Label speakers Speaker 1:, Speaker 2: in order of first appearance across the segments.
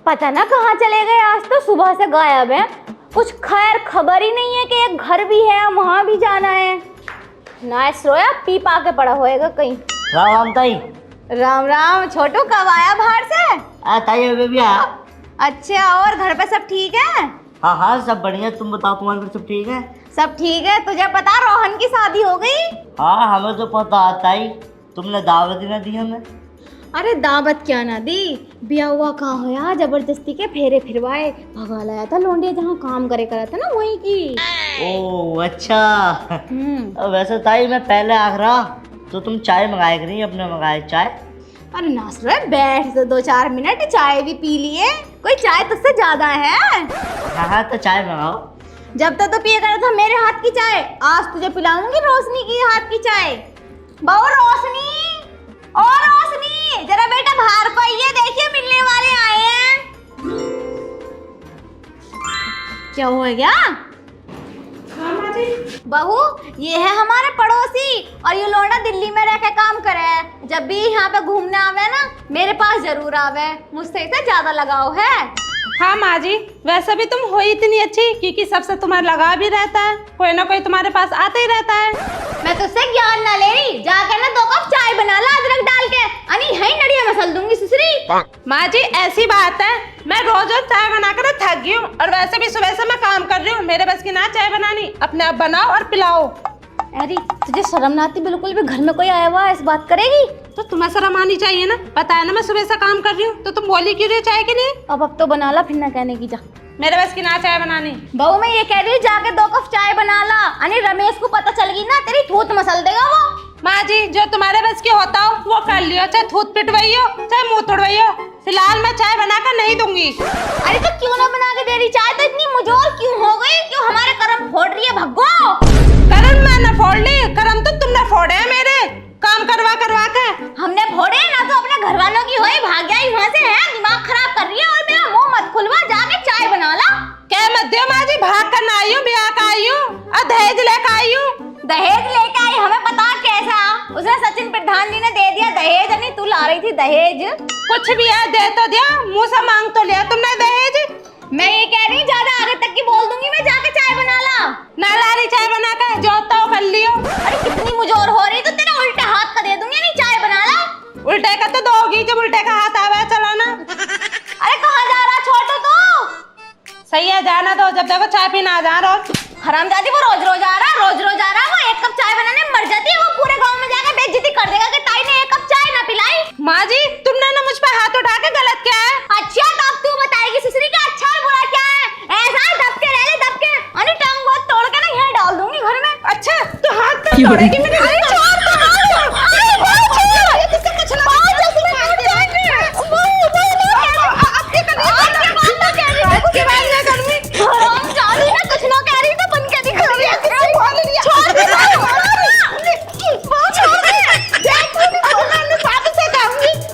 Speaker 1: पता ना कहाँ चले गए, आज तो सुबह से गायब है। कुछ खैर खबर ही नहीं है कि एक घर भी है, वहां भी जाना है। ना सोया पी पा के पड़ा होएगा कहीं।
Speaker 2: राम राम ताई।
Speaker 1: राम राम छोटू, कब आया बाहर से?
Speaker 2: ताई अभी भी आया।
Speaker 1: अच्छा, और घर पे सब ठीक है?
Speaker 2: हाँ हाँ सब बढ़िया, तुम बताओ तुम्हारे घर सब ठीक है?
Speaker 1: सब ठीक है। तुझे पता रोहन की शादी हो गई?
Speaker 2: हाँ हमें तो पता ताई, तुमने दावत ही ना दी हमें।
Speaker 1: अरे दावत क्या ना दी, ब्याह हुआ कहाँ हो यार, जबरदस्ती के फेरे फिरवाए, भगा लाया था लौंडिया जहाँ काम करे करा था ना वहीं की।
Speaker 2: ओ अच्छा। वैसे ताई मैं पहले आ रहा तो तुम चाय मंगाए करी, अपने मंगाए चाय।
Speaker 1: अरे नासरो बैठ तो 2-4 मिनट, चाय भी पी लिए। कोई चाय तुझसे ज्यादा है?
Speaker 2: हाँ हाँ तो चाय मंगाओ।
Speaker 1: जब तक तो पिया करा था मेरे हाथ की चाय, आज तुझे पिलाऊंगी रोशनी की हाथ की चाय। बहू रोशनी, ओ रोशनी, जरा बेटा बाहर को आइए, देखिए मिलने वाले आए हैं। क्या हो गया? बहू, ये है हमारे पड़ोसी और ये लौंडा दिल्ली में रह के काम करे है। जब भी यहाँ पे घूमने आवे ना, मेरे पास जरूर आवे। मुझसे इसे ज्यादा लगाव है।
Speaker 3: हाँ माँ जी, वैसे भी तुम हो इतनी अच्छी क्योंकि सबसे तुम्हारा लगाव भी रहता है, कोई ना कोई तुम्हारे पास आता ही रहता है।
Speaker 1: मैं तुझसे ज्ञान ना ले रही, जाकर ना 2 कप चाय बना ला अदरक डाल के, अनी है नड़िया मसल दूंगी सुसरी।
Speaker 3: माँ जी ऐसी बात है, मैं रोज रोज चाय बनाकर थक गई हूँ और वैसे भी सुबह से मैं काम कर रही हूँ, मेरे बस की ना चाय बनानी, अपने आप बनाओ और पिलाओ।
Speaker 1: अरे तुझे शर्म ना आती बिल्कुल भी? घर में कोई आया हुआ इस बात करेगी?
Speaker 3: तो तुम्हें शर्म आनी चाहिए ना, पता है ना मैं सुबह से काम कर रही हूँ, तो तुम बोली क्यों रही हो चाय के लिए?
Speaker 1: अब तो बना ला, फिर ना कहने की जा।
Speaker 3: मेरे बस की ना चाय बनानी।
Speaker 1: बहू मैं ये कह रही हूँ, जाके 2 कप चाय बना ला, अनी रमेश को पता चल गई ना तेरी थूत मसल देगा वो।
Speaker 3: माँ जी जो तुम्हारे बस की होता हो वो कर लियो, चाहे थूत पिटवाई हो चाहे मुंह तोड़वाई हो, फिलहाल मैं चाय बनाकर नहीं दूंगी।
Speaker 1: अरे तो क्यों ना बना के दे रही चाय? तो इतनी मुझोर क्यों हो गई? क्यों हमारे कर्म फोड़ रही है? भगो।
Speaker 3: कर्म मैं न फोड़ ली, कर्म तो तुमने फोड़े हैं मेरे, काम करवा करवा के।
Speaker 1: हमने फोड़े ना, तो अपने घर वालों की होई, भाग गई वहाँ से। है दिमाग खराब कर रही है और मेरा मुंह मत खुलवा, जाके चाय बना ला।
Speaker 3: क्या मत दियो माँ जी, भाग कर आई हूँ, ब्याह का आई हूँ और दहेज लेकर आई हूँ।
Speaker 1: दहेज लेके आई? हमें पता कैसा, उसने सचिन प्रधान जी ने दे दिया दहेज। नहीं तू ला रही थी दहेज?
Speaker 3: कुछ भी है दे तो दिया, मुँह से मांग तो लिया तुमने दहेज।
Speaker 1: मैं ये कह रही हूँ ज्यादा आगे तक की बोल दूंगी मैं, जाके चाय बना ला।
Speaker 3: ना ला रही चाय बना कर, जो तो कर लियो।
Speaker 1: अरे कितनी मुझोर हो रही, तो तेरा उल्टा हाथ का दे दूंगी। नहीं चाय बना ला।
Speaker 3: उल्टे का तो दोगी, जब उल्टे का हाथ आवे चलाना।
Speaker 1: अरे कहाँ जा रहा छोटू तू?
Speaker 3: सही है जाना दो, जब देखो चाय पीना आ जा रोज।
Speaker 1: हरामजादी, वो रोज रोज आ रहा, रोज रोज आ रहा। वो 1 कप चाय बनाने में मर जाती है, वो पूरे गांव में जाकर बेइज्जती कर देगा कि ताई ने 1 कप चाय ना पिलाई।
Speaker 3: माँ जी तुमने ना मुझ पे हाथ उठा के गलत किया है।
Speaker 1: अच्छा तो अब तू बताएगी सुसरी का अच्छा और बुरा क्या है? ऐसा दबके रह ले, दबके, अरे टांग बहुत तोड़ के ना यहाँ डाल दूंगी घर में।
Speaker 3: अच्छा तो हाथ तो तोड़ेगी मेरे?
Speaker 1: अरे छोड़ तो, अरे बहुत छोड़, किससे कुछ ना बहुत जल्दी टूट जाएंगे। वो अब क्या कर रही है? अब क्या बात कह रही है?
Speaker 3: उसके बाद मैं करूँगी।
Speaker 1: हरामजादी ना, कुछ ना कह रही तो बन के दिखा रही है। छोड़ दे, छोड़ दे,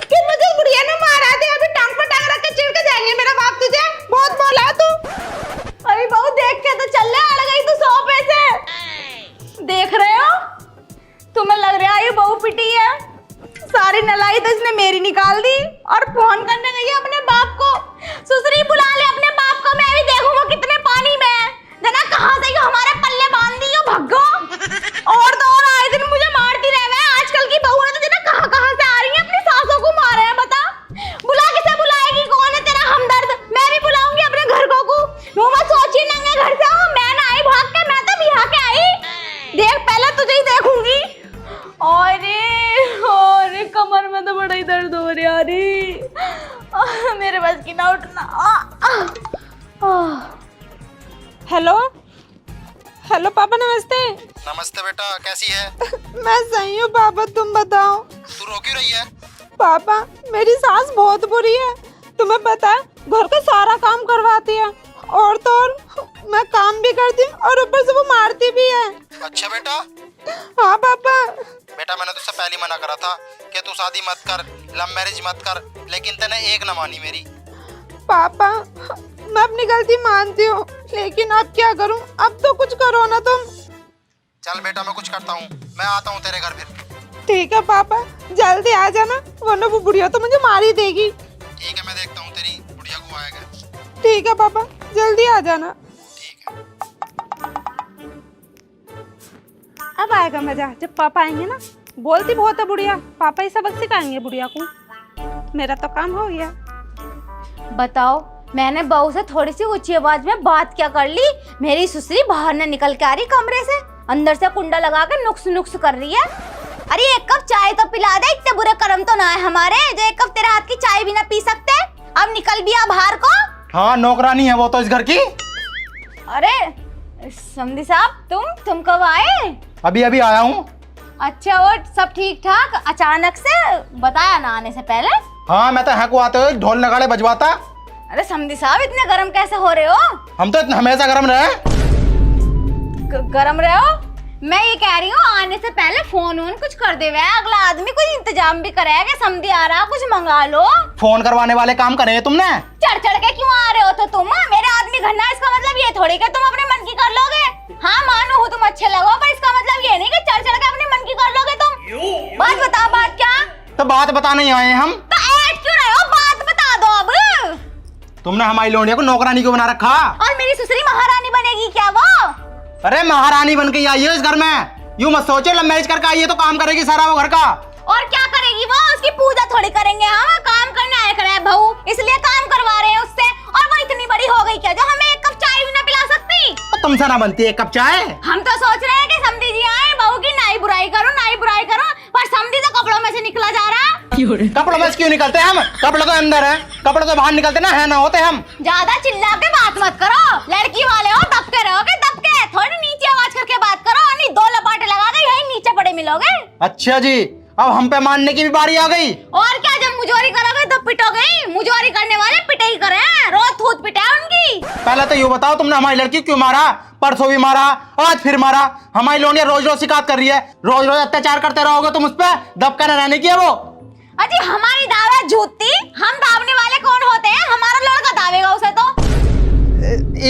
Speaker 3: कि मुझे बुढ़िया ने मारा दे, अभी टांग पर टांग रख के चिढ़ के जाएंगे मेरा बाप तुझे। बहुत बोला तू।
Speaker 1: अरे बहू देख के तो चल ले, अड़ गई तू 100 पैसे। देख रहे हो, तुम्हें लग रहा है ये बहू पिटी है? सारी नलाई तो इसने मेरी निकाल दी और फोन करने गई है अपने बाप को। सुसरी बुला ले अपने बाप को, मैं भी देखूं वो कितने पानी में है। जना कहाँ से हमारे पल्ले बांध दी हो, भग्गो। और तो और आए दिन मुझे मारती रहे। आजकल की बहू है तो जना कहाँ से आ रही है, अपनी सासों को मारे हैं। बता बुला, किसे बुलाएगी? कौन है तेरा हमदर्द? मैं भी बुलाऊंगी अपने घर को। वो मत सोची नंगे घर से हो, मैं ना आई भाग के, मैं तो बिहा के आई। देख पहले तुझे ही देखूंगी। और कमर में तो बड़ा ही दर्द हो रहा है, मेरे बस की ना उठना।
Speaker 3: हेलो हेलो पापा नमस्ते।
Speaker 4: नमस्ते बेटा, कैसी है?
Speaker 3: मैं सही हूँ पापा, तुम बताओ।
Speaker 4: तू रो क्यों रही है?
Speaker 3: पापा मेरी सास बहुत बुरी है, तुम्हें पता है, घर का सारा काम करवाती है और तो और मैं काम भी करती हूँ और ऊपर से वो मारती भी है।
Speaker 4: अच्छा बेटा।
Speaker 3: हाँ पापा।
Speaker 4: बेटा मैंने तुझसे पहले मना करा था कि तू शादी मत कर, लव मैरिज मत कर, लेकिन तूने एक न मानी मेरी।
Speaker 3: पापा मैं अपनी गलती मानती हूँ, लेकिन अब क्या करूँ? अब तो कुछ करो ना तुम।
Speaker 4: चल बेटा मैं कुछ करता हूँ, मैं आता हूँ तेरे घर फिर।
Speaker 3: ठीक है पापा, जल्दी आ जाना वरना वो बुढ़िया तो मुझे मार ही देगी।
Speaker 4: ठीक है मैं देखता हूँ तेरी बुढ़िया को आएगा।
Speaker 3: ठीक है पापा, जल्दी आ जाना। अब आएगा मजा जब पापा आएंगे ना। बोलती बहुत है बुढ़िया, पापा ही सबक सिखाएंगे बुढ़िया को। मेरा तो काम हो गया।
Speaker 1: बताओ, मैंने बहू से थोड़ी सी ऊंची आवाज में बात क्या कर ली, मेरी सुसरी बाहर न निकल के आ रही कमरे से, अंदर से कुंडा लगा के नुक्स नुक्स कर रही है। अरे एक कप चाय तो पिला दे, इतने बुरे कर्म तो ना है हमारे जो एक कप तेरे हाथ की चाय भी ना पी सकते। अब निकल भी आ बाहर को।
Speaker 4: हाँ, नौकरानी है वो तो इस घर की।
Speaker 1: अरे समधी साहब, तुम कब आए?
Speaker 4: अभी अभी आया हूँ।
Speaker 1: अच्छा, और सब ठीक ठाक? अचानक से बताया ना आने से पहले?
Speaker 4: हाँ, मैं तो यहाँ को आते हुए ढोल नगाड़े बजवाता।
Speaker 1: अरे समधी साहब, इतने गरम कैसे हो रहे हो?
Speaker 4: हम तो हमेशा गर्म रहे।
Speaker 1: गरम रहे हो? मैं ये कह रही हूँ आने से पहले फोन कुछ कर दे, अगला आदमी कुछ इंतजाम भी करेगा। समधी आ रहा, कुछ मंगा लो।
Speaker 4: फोन करवाने वाले काम करे तुमने।
Speaker 1: चढ़ चढ़ के क्यों आ रहे हो? तो तुम मेरे आदमी घरना, इसका मतलब ये थोड़ी कि तुम अपने मन की कर लोगे। हाँ मानो हो तुम अच्छे लगो, पर इसका मतलब ये नहीं कि चढ़ चढ़ के अपने मन की कर लोगे तुम। बात बताओ, बात क्या?
Speaker 4: तो बात बताने आए हम।
Speaker 1: तो ऐड क्यों रहे हो? बात बता दो अब।
Speaker 4: तुमने हमारी लोनिया को नौकरानी क्यों बना रखा?
Speaker 1: और मेरी सुसरी महारानी बनेगी क्या वो?
Speaker 4: अरे महारानी बन के आई है इस घर में। यूं मत सोचो लव मैरिज करके आई है तो काम करेगी सारा वो घर का।
Speaker 1: और क्या करेगी वो? उसकी पूजा थोड़ी करेंगे हम, काम करने आया करे बहू, इसलिए काम करवा रहे हैं उससे। और वो इतनी बड़ी हो गई क्या जो हमें एक कप चाय भी ना पिला सकती?
Speaker 4: तो तुमसे ना बनती एक कप चाय।
Speaker 1: हम तो सोच रहे हैं कि समधी जी आए, बहू की नाई बुराई करो, पर समधी तो कपड़ों में से निकला जा रहा।
Speaker 4: कपड़ों में से क्यों निकलते हम? कपड़े तो अंदर है, कपड़े तो बाहर निकलते ना, है ना होते हम।
Speaker 1: ज्यादा चिल्ला के बात मत करो, लड़की वाले हो, दबके रहोगे दबके। थोड़ी नीचे आवाज करके बात करो, नहीं दो लपाटे लगा के यही नीचे पड़े मिलोगे।
Speaker 4: अच्छा जी, अब हम पे मानने की भी बारी आ गई।
Speaker 1: और क्या, जब मुजोरी करोगे तो पिटोगे। मुजोरी करने वाले पिटे ही करे, रोज थूत पिटा उनकी।
Speaker 4: पहले तो ये बताओ तुमने हमारी लड़की क्यों मारा? परसों भी मारा, आज फिर मारा। हमारी लोनिया रोज रोज शिकायत कर रही है। रोज रोज अत्याचार करते रहोगे तुम उस पर, दबका न रहने की है वो।
Speaker 1: अजी हमारी दावा झूठी, हम दावने वाले कौन होते हैं? हमारा लड़का दावेगा उसे तो।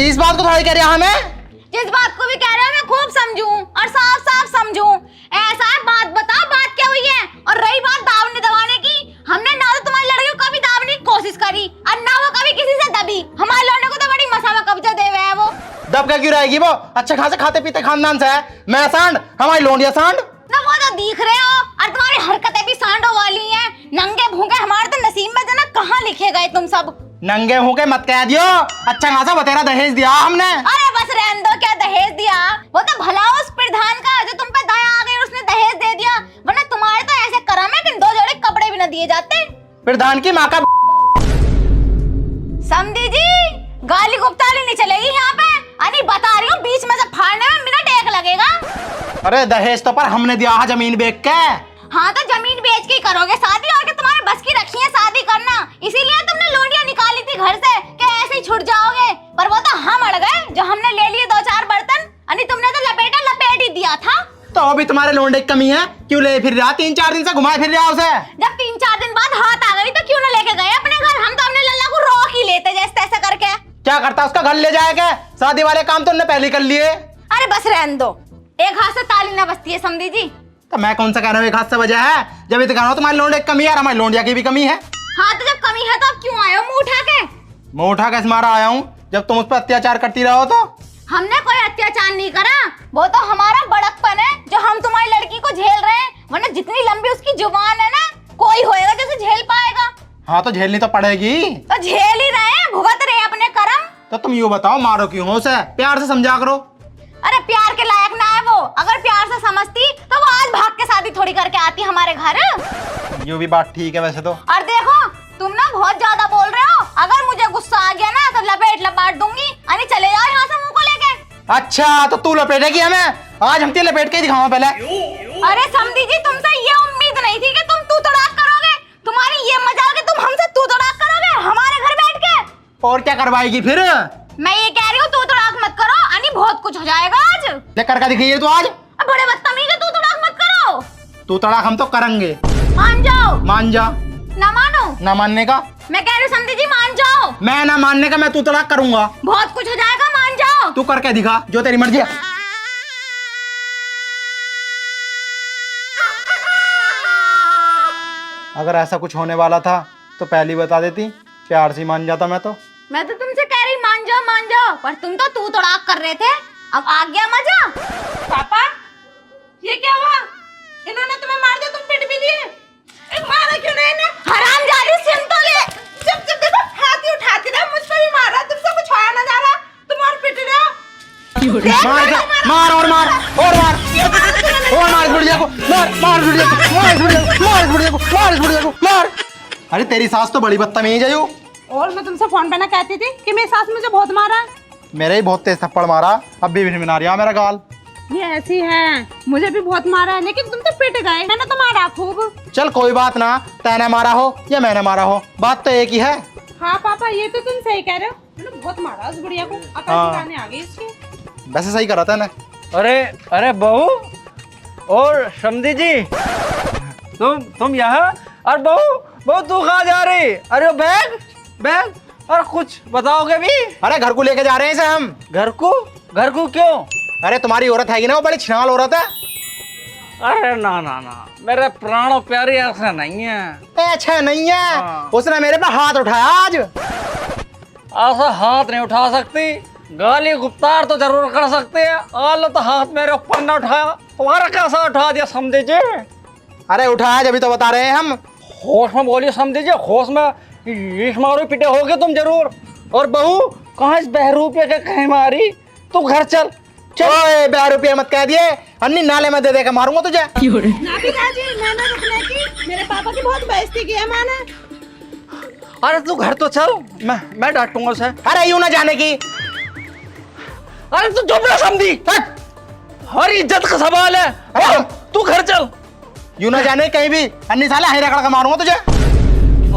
Speaker 4: इस बात को थोड़ी कह रहा हमें।
Speaker 1: जिस बात को भी कह रहे हो मैं खूब समझूं और साफ साफ समझूं। ऐसा है, बात बताओ, बात क्या हुई है? और रही बात दावने दबाने की, हमने ना तो तुम्हारी लड़की को कभी दावने की कोशिश करी और ना वो कभी किसी से दबी। हमारे लड़ने को तो बड़ी मसा में कब्जा दे हुए है वो।
Speaker 4: दब क्या क्यों रहेगी वो? अच्छे खासे खाते पीते खानदान से है। मैं सांड, हमारी लोनिया सांड।
Speaker 1: ना वो तो दिख रहे हो, और तुम्हारी हरकतें भी सांडों वाली हैं। नंगे भूखे हमारे तो नसीब में जना कहाँ लिखे गए तुम सब।
Speaker 4: नंगे होके मत कह दियो, अच्छा खासा बतेरा दहेज दिया हमने।
Speaker 1: अरे बस रहने दो, क्या दहेज दिया? वो तो भला उस प्रधान का जो तुम पे दया आ गई, उसने दहेज दे दिया, वरना तुम्हारे तो ऐसे करम है कि 2 जोड़े कपड़े भी न दिए जाते।
Speaker 4: प्रधान की माँ का।
Speaker 1: समधी जी, गाली गुप्ताली नहीं चलेगी यहाँ पे। अरे बता रही हूँ, बीच में से फाड़ने में मिनट 1 लगेगा।
Speaker 4: अरे दहेज तो पर हमने दिया है जमीन बेच के।
Speaker 1: हाँ तो जमीन बेच के करोगे शादी, और क्या तुम्हारे बस की रखी है शादी करना? इसीलिए तुमने लोंडिया निकाली थी घर से कि ऐसे ही छुट जाओगे। पर वो तो हम अड़ गए जो हमने ले लिए 2-4 बर्तन। अरे तुमने तो लपेट ही दिया था।
Speaker 4: तो अभी तुम्हारे लोंडे की कमी है, क्यों ले फिर रहा? 3-4 दिन से घुमाए फिर रहा उसे।
Speaker 1: जब 3-4 दिन बाद हाथ आ गई तो क्यों न लेके गए अपने घर? हम तो अपने लल्ला को रोक ही लेते जैसे तैसे करके।
Speaker 4: क्या करता उसका घर ले जाएगा? शादी वाले काम तो उन्होंने पहले कर लिए।
Speaker 1: अरे बस रहने दो, एक हाथ से ताली ना बजती है समधी जी।
Speaker 4: तो मैं कौन सा कह रहा हूँ एक हाथ से वजह है? जब ये तो कह रहा हूँ तुम्हारे लोंडे की कमी है और हमारी लोंडिया की भी कमी है।
Speaker 1: हाँ तो जब कमी है तो अब क्यों आए हो मुंह उठा के?
Speaker 4: मैं उठा के मारा आया हूँ, जब तुम उस पर अत्याचार करती रहो तो।
Speaker 1: हमने कोई अत्याचार नहीं करा, वो तो हमारा बड़कपन है जो हम तुम्हारी लड़की को झेल रहे हैं। वरना जितनी लंबी उसकी जुबान है ना, कोई होएगा जो उसे झेल पाएगा।
Speaker 4: हाँ तो झेलनी तो पड़ेगी।
Speaker 1: तो झेल ही रहे हैं, भुगत रहे हैं अपने कर्म।
Speaker 4: तो तुम यूँ बताओ, मारो क्यों हो उसे? प्यार से समझा करो।
Speaker 1: अरे प्यार के लायक ना है वो। अगर प्यार से समझती तो वो आज भाग के शादी थोड़ी करके आती हमारे घर।
Speaker 4: यूँ भी बात ठीक है वैसे तो।
Speaker 1: और देखो तुम ना बहुत ज्यादा बोल रहे हो, अगर मुझे गुस्सा आ गया ना तो लपेट दूंगी। अरे चले जाओ यहाँ से मुंह को लेके।
Speaker 4: अच्छा तो तू लपेटेगी हमें? आज हम तेरे लपेट के दिखाऊं पहले।
Speaker 1: अरे समधी जी, तुमसे ये उम्मीद नहीं थी कि तुम तू तड़ाक करोगे। तुम्हारी ये मजाल कि तुम हमसे तू तड़ाक करोगे हमारे घर बैठ के।
Speaker 4: और क्या करवाएगी फिर?
Speaker 1: मैं ये कह रही हूँ तू तड़ाक मत करो, अनी बहुत कुछ हो जाएगा आज।
Speaker 4: ले करके दिखाइए तू आज।
Speaker 1: अब बड़े बदतमीज है, तू तड़ाक मत करो।
Speaker 4: तू तड़ाक हम तो करेंगे।
Speaker 1: मान जाओ।
Speaker 4: मान जा।
Speaker 1: ना मानो।
Speaker 4: ना मानने का?
Speaker 1: मैं कह रही हूँ समधी जी मान जाओ।
Speaker 4: मैं ना मानने का, मैं तू तड़ाक करूंगा।
Speaker 1: बहुत कुछ हो जाएगा, मान जाओ।
Speaker 4: तू करके दिखा, जो तेरी मर्जी है। अगर ऐसा कुछ होने वाला था तो पहले ही बता देती, प्यार से मान जाता मैं तो।
Speaker 1: मैं तो तुमसे कह रही मान जाओ, पर तुम तो तू तड़ाक कर रहे थे। अब आ गया मजा।
Speaker 3: पापा ये क्या हुआ? इन्होंने तुम्हें मार दिया, तुम पिट भी लिए। मारा क्यों नहीं इन्हें?
Speaker 1: हरामजादी सिम तो ले।
Speaker 3: चुप चुप देखो, हाथ ही उठाती रहा, मुझ पे भी मारा, तुमसे कुछ आया ना जा रहा, तुम और पिट रहे हो।
Speaker 4: मार और मार और मार बुढ़िया को, मार बुढ़िया को, बुढ़िया को मार। अरे तेरी सास तो बड़ी बदतमीज है यू।
Speaker 3: और मैं तुमसे फोन पे ना कहती थी कि मेरी सास मुझे बहुत मारा।
Speaker 4: मेरे ही बहुत तेज थप्पड़ मारा, अब भी मिना रहा मेरा गाल।
Speaker 3: ये ऐसी है, मुझे भी बहुत मारा है, लेकिन तुम तो पिट गए, मैंने तो मारा खूब।
Speaker 4: चल कोई बात ना, तैने मारा हो या मैंने मारा हो, बात तो एक ही है।
Speaker 3: हाँ पापा ये तो तुम सही कह रहे हो, मैंने बहुत मारा उस बुढ़िया को, अकल
Speaker 4: हाँ।
Speaker 3: ठिकाने आ गई इसकी।
Speaker 4: वैसे सही करा था ना।
Speaker 5: अरे बहू और समधी जी, तुम यहाँ? अरे बहू तू कहाँ जा रही? अरे बैग और कुछ बताओगे भी?
Speaker 4: अरे घर को लेके जा रहे हैं इसे हम।
Speaker 5: घर को क्यों?
Speaker 4: अरे तुम्हारी औरत है ना, वो बड़ी छिनाल औरत है।
Speaker 5: अरे ना मेरे प्राणों प्यारी ऐसा नहीं है।
Speaker 4: अच्छा नहीं है।
Speaker 5: हाँ।
Speaker 4: उसने मेरे पे हाथ उठाया आज।
Speaker 5: ऐसा हाथ नहीं उठा सकती, गाली गुप्तार तो जरूर कर सकते हैं। आलो तो हाथ मेरे ऊपर ना उठाया, तुम्हारा कैसा उठा दिया समझे जी?
Speaker 4: अरे उठाया जब तो बता रहे हैं हम।
Speaker 5: होश में बोलिए समझे जी, होश में इस मारो पिटे होगे तुम जरूर। और बहू कहाँ इस बहरूपिया के कहीं मारी? तू घर चल।
Speaker 4: ओए 12 रुपये मत कह दिए, अन्नी नाले में दे देकर मारूंगा तुझे।
Speaker 3: ना पिताजी, मैंने रुकने की, मेरे पापा की बहुत बेइज्जती की है मैंने।
Speaker 5: अरे तू घर तो चल, मैं डांटूंगा उसे।
Speaker 4: अरे यूं ना जाने की।
Speaker 5: अरे तू चुप रह समझी, हर इज्जत का सवाल है।
Speaker 4: अरे
Speaker 5: तू घर चल।
Speaker 4: यूं ना जाने कहीं भी, अन्नी साला ही रगड़ कर मारूंगा तुझे।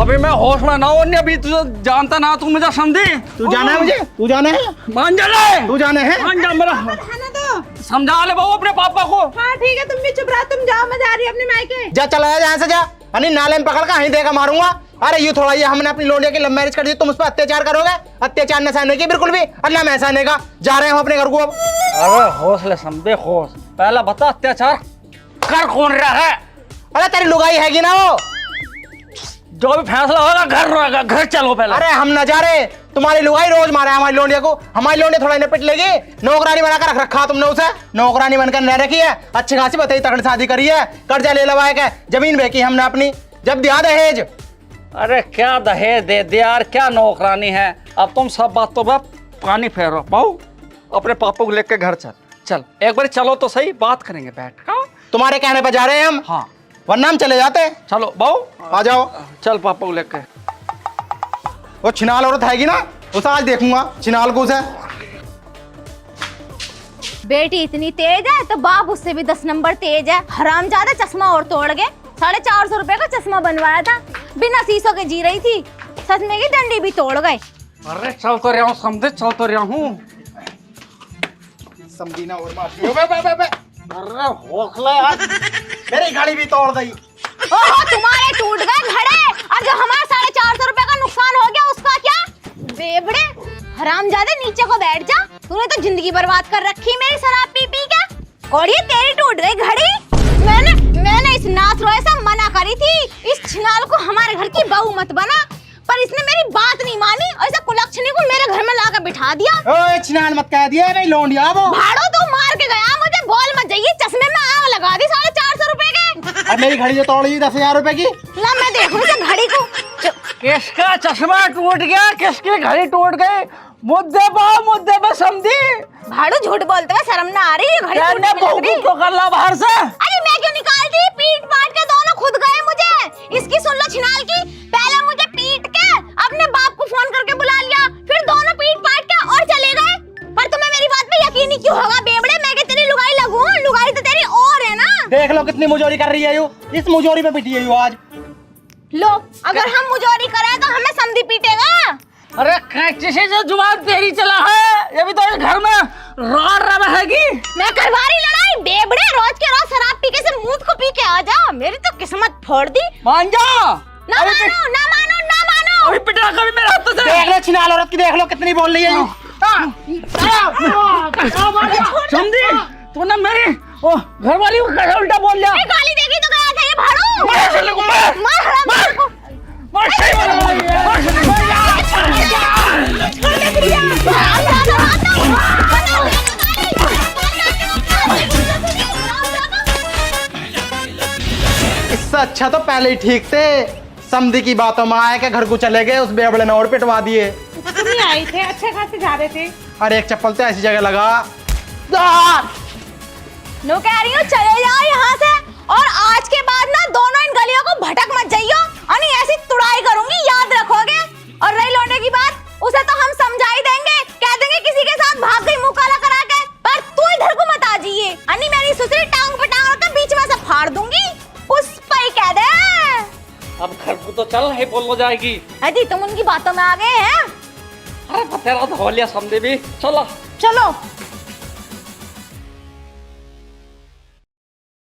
Speaker 5: अभी मैं होश में ना हूं, अभी तुझे जानता ना, तू मुझे समझी।
Speaker 4: तू जाना है मुझे, तू जाना है,
Speaker 5: मान जा ले,
Speaker 4: तू जाना है।
Speaker 5: मान जा मेरा।
Speaker 3: खाना दो।
Speaker 5: समझा ले बहू अपने पापा को।
Speaker 3: हाँ ठीक है, तुम भी चुप रहो, तुम जाओ, मैं जा रही हूँ अपने मायके।
Speaker 4: जा चला जा यहाँ से जा, अन्नी नाले में पकड़ कर ही देकर मारूंगा। अरे यूं थोड़ा, ये हमने अपनी लोलिया की लव मैरिज कर दी, तुम उस पर अत्याचार करोगे? अत्याचार न सहने की बिल्कुल भी, अल्लाह में सहने का। जा रहे हो अपने घर को अब।
Speaker 5: अरे हौसले समझे, होश पहला बता, अत्याचार कर कौन रहा है?
Speaker 4: अरे तेरी लुगाई हैगी ना वो।
Speaker 5: जो भी फैसला होगा घर रहेगा, घर चलो पहले।
Speaker 4: अरे हम न जा रहे, तुम्हारी लुगाई रोज मारे हमारी लोंडिया को। हमारी लोंडिया थोड़ा इन्हें पिट लेगी। नौकरानी बनाकर रख रखा तुमने उसे, नौकरानी बनकर न रखी है। अच्छी खासी बताई तकड़ी शादी करी है, कर्जा ले लवाए के जमीन बेची हमने अपनी, जब दिया दहेज।
Speaker 5: अरे क्या दहेज दे दिया यार, क्या नौकरानी है। अब तुम सब बात तो पानी फेरो। बहू अपने पापा को लेके घर चल एक बार चलो तो सही, बात करेंगे बैठ कर।
Speaker 4: तुम्हारे कहने पर जा रहे हैं हम,
Speaker 5: हाँ
Speaker 4: वरना हम चले जाते।
Speaker 5: चलो बहू
Speaker 4: आ जाओ।
Speaker 5: चल पापा को लेके।
Speaker 4: वो छिनाल औरत हैगी ना, उसे आज देखूंगा छिनाल को उसे।
Speaker 1: बेटी इतनी तेज है तो बाप उससे भी 10 नंबर तेज है। हरामजादा चश्मा और तोड़ गए। 450 रुपए का चश्मा बनवाया था, बिना शीशों के जी रही थी, सच में की डंडी भी तोड़ गए।
Speaker 5: अरे चल तो रहा हूँ समझे, चल तो रहा हूँ।
Speaker 4: समझी ना और मार।
Speaker 5: अरे हौसला यार,
Speaker 4: मेरी गाड़ी भी तोड़ दी।
Speaker 1: ओहो तुम्हारे टूट गए घड़े, और जो हमारा 450 रुपए का नुकसान हो गया उसका क्या? बेबड़े हरामजादे, नीचे को बैठ जा, तूने तो जिंदगी बर्बाद कर रखी मेरी शराब पी पी के। कौड़ी तेरी टूट गई घड़ी। मैंने इस नाथ रोए से मना करी थी, इस छिनाल को हमारे घर की बहू मत बना, पर इसने मेरी बात नहीं मानी और इसे कुलक्षणी को मेरे घर में लाकर बिठा दिया।
Speaker 4: ओए छिनाल मत कह दिया, नहीं लोंडिया वो।
Speaker 1: भाड़ो तो मार के गया मुझे, बोल मत जाइए, चश्मे में आग लगा दी 450 रुपए के।
Speaker 4: और मेरी घड़ी जो तोड़ दी 10,000 रुपए की।
Speaker 1: ला मैं देखूं इसे घड़ी को।
Speaker 5: किसका चश्मा टूट गया, किसकी घड़ी टूट गई? मुद्दे पे समझी।
Speaker 1: भाड़ू झूठ बोलते हुए शर्म ना आ रही है? घड़ी
Speaker 5: कहने
Speaker 1: टूटने
Speaker 5: बहू
Speaker 1: लग रही।
Speaker 5: को कर ला बाहर से।
Speaker 1: अरे मैं क्यों निकालती, पीट पाट के दोनों खुद गए मुझे। इसकी सुन लो छिनाल की, पहले मुझे पीट के अपने बाप को फोन करके बुला लिया, फिर दोनों पीट पाट के और चले गए। पर तुम्हें मेरी बात पे यकीन ही क्यों होगा बेबड़े? मैं कि तेरी लुगाई लगूं? लुगाई तो तेरी और है ना।
Speaker 4: देख लो कितनी मुजोरी कर रही है यू, इस मुजोरी पे पिटी है यू आज।
Speaker 1: लो अगर हम मुजोरी करें तो हमें समधी पीटेगा।
Speaker 5: अरे कैसे से जो जुबान तेरी चला है, ये भी तो इस घर में रार रहेगी।
Speaker 1: मैं करवा रही लड़ाई बेबड़े, रोज के रोज शराब पी के से मुंह को पी के आ जा। मेरी तो किस्मत फोड़ दी।
Speaker 5: मान जा।
Speaker 1: ना मानो ना मानो ना मानो।
Speaker 5: अभी पिटा कभी मेरे हाथों से।
Speaker 4: देख लो छिनाल औरत की, देख लो कितनी बोल रही है यू।
Speaker 5: समझी तूने मेरी घर वाली को कैसे उल्टा बोल दिया?
Speaker 1: गाली देगी तो गया था ये भाड़ू।
Speaker 5: मार साले को, मार।
Speaker 1: मार हरामजादे को।
Speaker 5: मार सही वाला।
Speaker 1: छोड़ दे प्रिया।
Speaker 4: उससे अच्छा तो पहले ही ठीक थे। समधी की बातों में आए के घर को चले गए, उस बेबड़े ने और पिटवा दिए।
Speaker 3: तुम ही आए थे, अच्छे खासे जा रहे थे।
Speaker 4: अरे एक चप्पल तो ऐसी जगह लगा।
Speaker 1: नो कह रही हूँ चले जाओ यहाँ से, और आज के बाद ना दोनों इन गलियों को भटक मत जाइयो, अनि ऐसी तुड़ाई करूंगी, याद रखोगे। और रही लौंडे की बात, उसे तो हम समझा ही देंगे, कह देंगे किसी के साथ भाग गई मुंह काला करा के, पर तू इधर को मत आ जाइए, अनि मेरी सुसरी टांग पे टांग रख के बीच में से फाड़ दूंगी, उस पर ही कह दे।
Speaker 5: अब घर को तो चल, है बोल हो जाएगी।
Speaker 1: अजी तुम उनकी बातों में आ गए हैं।
Speaker 5: अरे तेरा तो हो लिया समझे भी, चलो
Speaker 1: चलो।